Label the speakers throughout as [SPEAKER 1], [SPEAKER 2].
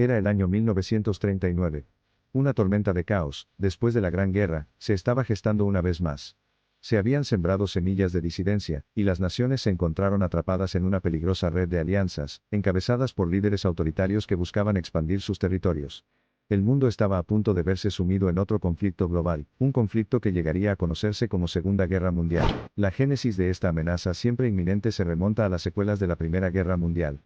[SPEAKER 1] Era el año 1939. Una tormenta de caos, después de la Gran Guerra, se estaba gestando una vez más. Se habían sembrado semillas de disidencia, y las naciones se encontraron atrapadas en una peligrosa red de alianzas, encabezadas por líderes autoritarios que buscaban expandir sus territorios. El mundo estaba a punto de verse sumido en otro conflicto global, un conflicto que llegaría a conocerse como Segunda Guerra Mundial. La génesis de esta amenaza siempre inminente se remonta a las secuelas de la Primera Guerra Mundial.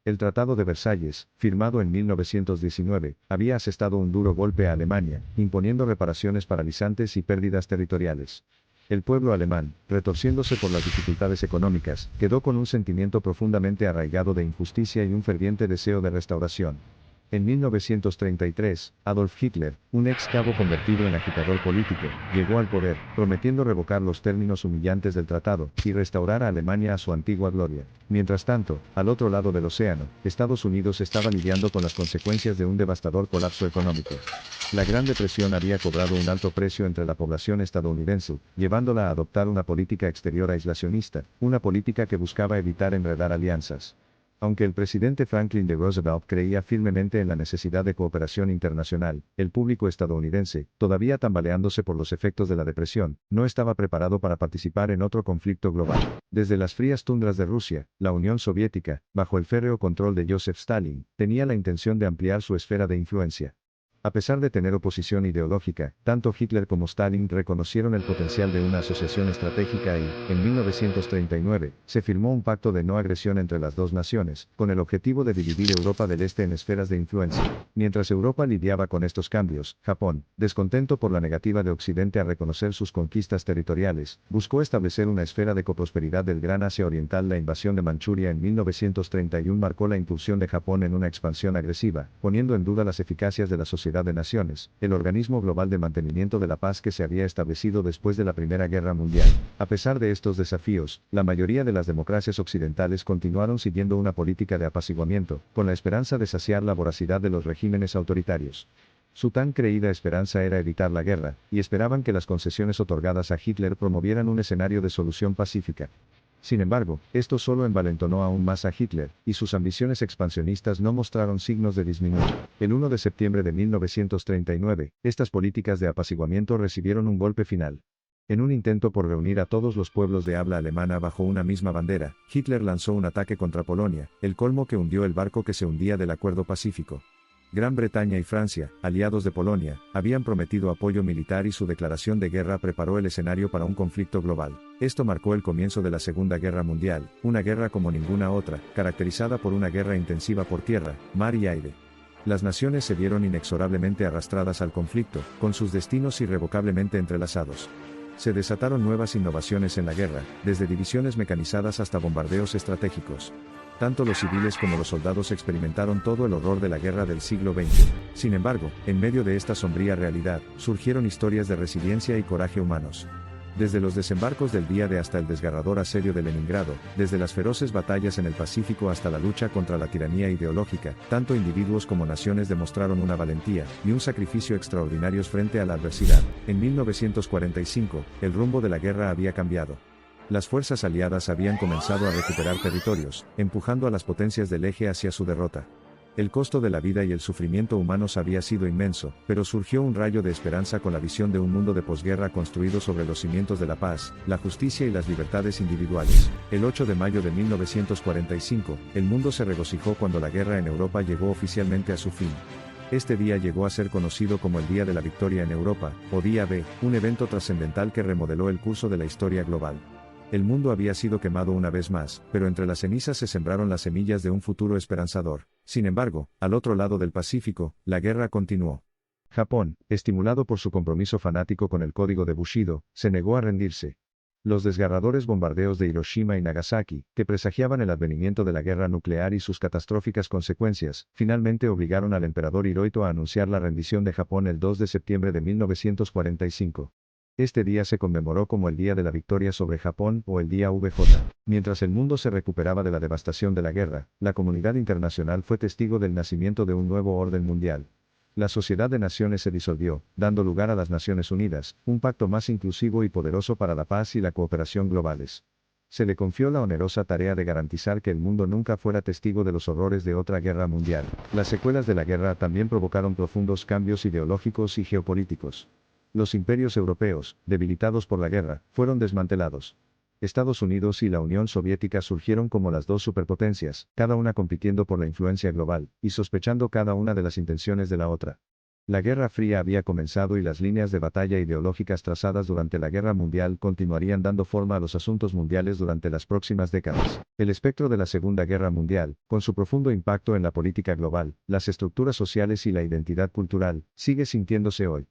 [SPEAKER 1] El Tratado de Versalles, firmado en 1919, había asestado un duro golpe a Alemania, imponiendo reparaciones paralizantes y pérdidas territoriales. El pueblo alemán, retorciéndose por las dificultades económicas, quedó con un sentimiento profundamente arraigado de injusticia y un ferviente deseo de restauración. En 1933, Adolf Hitler, un ex cabo convertido en agitador político, llegó al poder, prometiendo revocar los términos humillantes del tratado, y restaurar a Alemania a su antigua gloria. Mientras tanto, al otro lado del océano, Estados Unidos estaba lidiando con las consecuencias de un devastador colapso económico. La Gran Depresión había cobrado un alto precio entre la población estadounidense, llevándola a adoptar una política exterior aislacionista, una política que buscaba evitar enredar alianzas. Aunque el presidente Franklin D. Roosevelt creía firmemente en la necesidad de cooperación internacional, el público estadounidense, todavía tambaleándose por los efectos de la depresión, no estaba preparado para participar en otro conflicto global. Desde las frías tundras de Rusia, la Unión Soviética, bajo el férreo control de Joseph Stalin, tenía la intención de ampliar su esfera de influencia. A pesar de tener oposición ideológica, tanto Hitler como Stalin reconocieron el potencial de una asociación estratégica y, en 1939, se firmó un pacto de no agresión entre las dos naciones, con el objetivo de dividir Europa del Este en esferas de influencia. Mientras Europa lidiaba con estos cambios, Japón, descontento por la negativa de Occidente a reconocer sus conquistas territoriales, buscó establecer una esfera de coprosperidad del Gran Asia Oriental. La invasión de Manchuria en 1931 marcó la impulsión de Japón en una expansión agresiva, poniendo en duda las eficacias de la Sociedad de Naciones, el organismo global de mantenimiento de la paz que se había establecido después de la Primera Guerra Mundial. A pesar de estos desafíos, la mayoría de las democracias occidentales continuaron siguiendo una política de apaciguamiento, con la esperanza de saciar la voracidad de los regímenes autoritarios. Su tan creída esperanza era evitar la guerra, y esperaban que las concesiones otorgadas a Hitler promovieran un escenario de solución pacífica. Sin embargo, esto solo envalentonó aún más a Hitler, y sus ambiciones expansionistas no mostraron signos de disminuir. El 1 de septiembre de 1939, estas políticas de apaciguamiento recibieron un golpe final. En un intento por reunir a todos los pueblos de habla alemana bajo una misma bandera, Hitler lanzó un ataque contra Polonia, el colmo que hundió el barco que se hundía del Acuerdo Pacífico. Gran Bretaña y Francia, aliados de Polonia, habían prometido apoyo militar y su declaración de guerra preparó el escenario para un conflicto global. Esto marcó el comienzo de la Segunda Guerra Mundial, una guerra como ninguna otra, caracterizada por una guerra intensiva por tierra, mar y aire. Las naciones se vieron inexorablemente arrastradas al conflicto, con sus destinos irrevocablemente entrelazados. Se desataron nuevas innovaciones en la guerra, desde divisiones mecanizadas hasta bombardeos estratégicos. Tanto los civiles como los soldados experimentaron todo el horror de la guerra del siglo XX. Sin embargo, en medio de esta sombría realidad, surgieron historias de resiliencia y coraje humanos. Desde los desembarcos del Día D hasta el desgarrador asedio de Leningrado, desde las feroces batallas en el Pacífico hasta la lucha contra la tiranía ideológica, tanto individuos como naciones demostraron una valentía y un sacrificio extraordinarios frente a la adversidad. En 1945, el rumbo de la guerra había cambiado. Las fuerzas aliadas habían comenzado a recuperar territorios, empujando a las potencias del eje hacia su derrota. El costo de la vida y el sufrimiento humanos había sido inmenso, pero surgió un rayo de esperanza con la visión de un mundo de posguerra construido sobre los cimientos de la paz, la justicia y las libertades individuales. El 8 de mayo de 1945, el mundo se regocijó cuando la guerra en Europa llegó oficialmente a su fin. Este día llegó a ser conocido como el Día de la Victoria en Europa, o Día B, un evento trascendental que remodeló el curso de la historia global. El mundo había sido quemado una vez más, pero entre las cenizas se sembraron las semillas de un futuro esperanzador. Sin embargo, al otro lado del Pacífico, la guerra continuó. Japón, estimulado por su compromiso fanático con el código de Bushido, se negó a rendirse. Los desgarradores bombardeos de Hiroshima y Nagasaki, que presagiaban el advenimiento de la guerra nuclear y sus catastróficas consecuencias, finalmente obligaron al emperador Hirohito a anunciar la rendición de Japón el 2 de septiembre de 1945. Este día se conmemoró como el Día de la Victoria sobre Japón o el Día VJ. Mientras el mundo se recuperaba de la devastación de la guerra, la comunidad internacional fue testigo del nacimiento de un nuevo orden mundial. La Sociedad de Naciones se disolvió, dando lugar a las Naciones Unidas, un pacto más inclusivo y poderoso para la paz y la cooperación globales. Se le confió la onerosa tarea de garantizar que el mundo nunca fuera testigo de los horrores de otra guerra mundial. Las secuelas de la guerra también provocaron profundos cambios ideológicos y geopolíticos. Los imperios europeos, debilitados por la guerra, fueron desmantelados. Estados Unidos y la Unión Soviética surgieron como las dos superpotencias, cada una compitiendo por la influencia global, y sospechando cada una de las intenciones de la otra. La Guerra Fría había comenzado y las líneas de batalla ideológicas trazadas durante la Guerra Mundial continuarían dando forma a los asuntos mundiales durante las próximas décadas. El espectro de la Segunda Guerra Mundial, con su profundo impacto en la política global, las estructuras sociales y la identidad cultural, sigue sintiéndose hoy.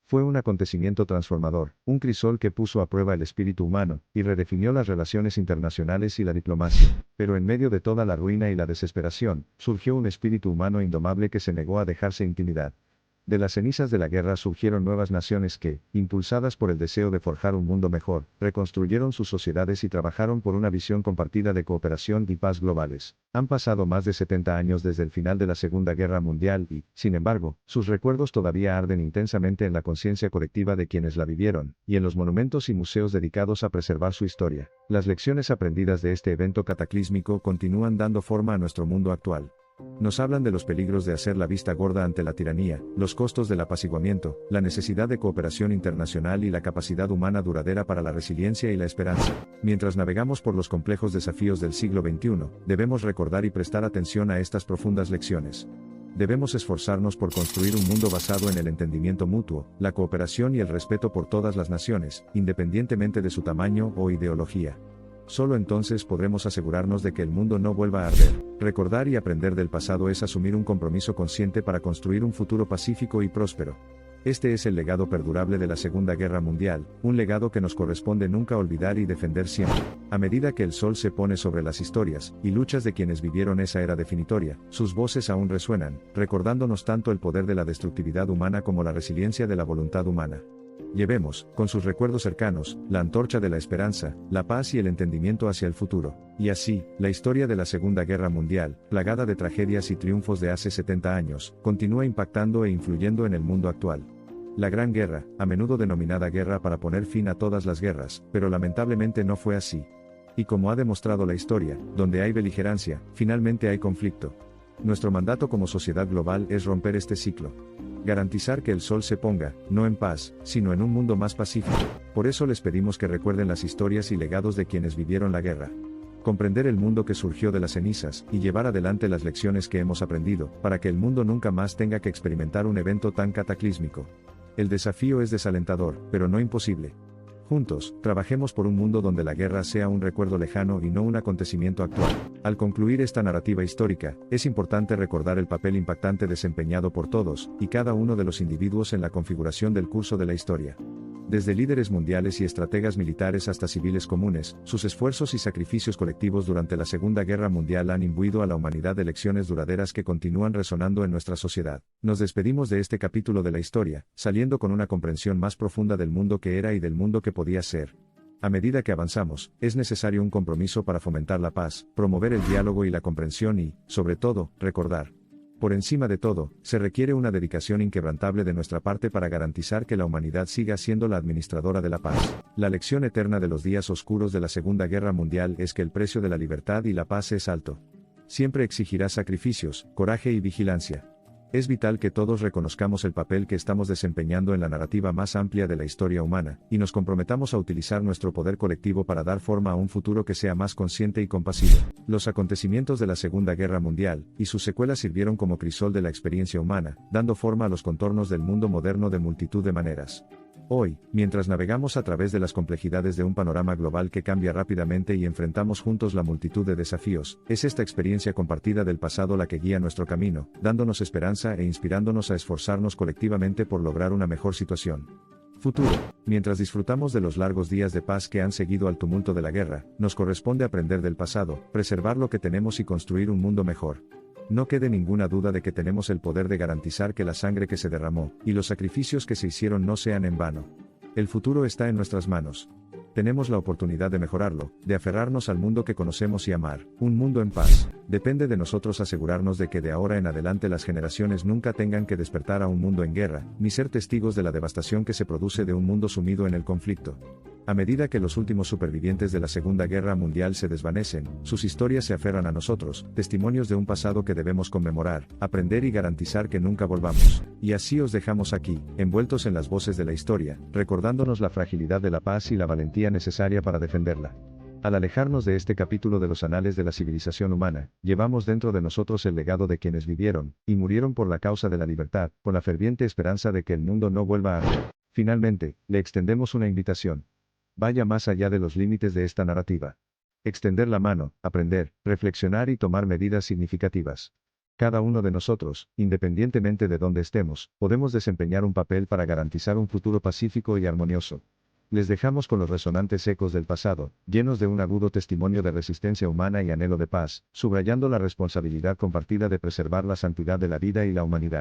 [SPEAKER 1] Fue un acontecimiento transformador, un crisol que puso a prueba el espíritu humano, y redefinió las relaciones internacionales y la diplomacia. Pero en medio de toda la ruina y la desesperación, surgió un espíritu humano indomable que se negó a dejarse intimidar. De las cenizas de la guerra surgieron nuevas naciones que, impulsadas por el deseo de forjar un mundo mejor, reconstruyeron sus sociedades y trabajaron por una visión compartida de cooperación y paz globales. Han pasado más de 70 años desde el final de la Segunda Guerra Mundial y, sin embargo, sus recuerdos todavía arden intensamente en la conciencia colectiva de quienes la vivieron, y en los monumentos y museos dedicados a preservar su historia. Las lecciones aprendidas de este evento cataclísmico continúan dando forma a nuestro mundo actual. Nos hablan de los peligros de hacer la vista gorda ante la tiranía, los costos del apaciguamiento, la necesidad de cooperación internacional y la capacidad humana duradera para la resiliencia y la esperanza. Mientras navegamos por los complejos desafíos del siglo XXI, debemos recordar y prestar atención a estas profundas lecciones. Debemos esforzarnos por construir un mundo basado en el entendimiento mutuo, la cooperación y el respeto por todas las naciones, independientemente de su tamaño o ideología. Solo entonces podremos asegurarnos de que el mundo no vuelva a arder. Recordar y aprender del pasado es asumir un compromiso consciente para construir un futuro pacífico y próspero. Este es el legado perdurable de la Segunda Guerra Mundial, un legado que nos corresponde nunca olvidar y defender siempre. A medida que el sol se pone sobre las historias y luchas de quienes vivieron esa era definitoria, sus voces aún resuenan, recordándonos tanto el poder de la destructividad humana como la resiliencia de la voluntad humana. Llevemos, con sus recuerdos cercanos, la antorcha de la esperanza, la paz y el entendimiento hacia el futuro. Y así, la historia de la Segunda Guerra Mundial, plagada de tragedias y triunfos de hace 70 años, continúa impactando e influyendo en el mundo actual. La Gran Guerra, a menudo denominada guerra para poner fin a todas las guerras, pero lamentablemente no fue así. Y como ha demostrado la historia, donde hay beligerancia, finalmente hay conflicto. Nuestro mandato como sociedad global es romper este ciclo. Garantizar que el sol se ponga, no en paz, sino en un mundo más pacífico. Por eso les pedimos que recuerden las historias y legados de quienes vivieron la guerra. Comprender el mundo que surgió de las cenizas, y llevar adelante las lecciones que hemos aprendido, para que el mundo nunca más tenga que experimentar un evento tan cataclísmico. El desafío es desalentador, pero no imposible. Juntos, trabajemos por un mundo donde la guerra sea un recuerdo lejano y no un acontecimiento actual. Al concluir esta narrativa histórica, es importante recordar el papel impactante desempeñado por todos y cada uno de los individuos en la configuración del curso de la historia. Desde líderes mundiales y estrategas militares hasta civiles comunes, sus esfuerzos y sacrificios colectivos durante la Segunda Guerra Mundial han imbuido a la humanidad de lecciones duraderas que continúan resonando en nuestra sociedad. Nos despedimos de este capítulo de la historia, saliendo con una comprensión más profunda del mundo que era y del mundo que podía ser. A medida que avanzamos, es necesario un compromiso para fomentar la paz, promover el diálogo y la comprensión y, sobre todo, recordar. Por encima de todo, se requiere una dedicación inquebrantable de nuestra parte para garantizar que la humanidad siga siendo la administradora de la paz. La lección eterna de los días oscuros de la Segunda Guerra Mundial es que el precio de la libertad y la paz es alto. Siempre exigirá sacrificios, coraje y vigilancia. Es vital que todos reconozcamos el papel que estamos desempeñando en la narrativa más amplia de la historia humana, y nos comprometamos a utilizar nuestro poder colectivo para dar forma a un futuro que sea más consciente y compasivo. Los acontecimientos de la Segunda Guerra Mundial, y sus secuelas sirvieron como crisol de la experiencia humana, dando forma a los contornos del mundo moderno de multitud de maneras. Hoy, mientras navegamos a través de las complejidades de un panorama global que cambia rápidamente y enfrentamos juntos la multitud de desafíos, es esta experiencia compartida del pasado la que guía nuestro camino, dándonos esperanza e inspirándonos a esforzarnos colectivamente por lograr una mejor situación. Futuro. Mientras disfrutamos de los largos días de paz que han seguido al tumulto de la guerra, nos corresponde aprender del pasado, preservar lo que tenemos y construir un mundo mejor. No quede ninguna duda de que tenemos el poder de garantizar que la sangre que se derramó, y los sacrificios que se hicieron no sean en vano. El futuro está en nuestras manos. Tenemos la oportunidad de mejorarlo, de aferrarnos al mundo que conocemos y amar, un mundo en paz. Depende de nosotros asegurarnos de que de ahora en adelante las generaciones nunca tengan que despertar a un mundo en guerra, ni ser testigos de la devastación que se produce de un mundo sumido en el conflicto. A medida que los últimos supervivientes de la Segunda Guerra Mundial se desvanecen, sus historias se aferran a nosotros, testimonios de un pasado que debemos conmemorar, aprender y garantizar que nunca volvamos. Y así os dejamos aquí, envueltos en las voces de la historia, recordándonos la fragilidad de la paz y la valentía necesaria para defenderla. Al alejarnos de este capítulo de los anales de la civilización humana, llevamos dentro de nosotros el legado de quienes vivieron y murieron por la causa de la libertad, con la ferviente esperanza de que el mundo no vuelva a arder. Finalmente, le extendemos una invitación. Vaya más allá de los límites de esta narrativa. Extender la mano, aprender, reflexionar y tomar medidas significativas. Cada uno de nosotros, independientemente de dónde estemos, podemos desempeñar un papel para garantizar un futuro pacífico y armonioso. Les dejamos con los resonantes ecos del pasado, llenos de un agudo testimonio de resistencia humana y anhelo de paz, subrayando la responsabilidad compartida de preservar la santidad de la vida y la humanidad.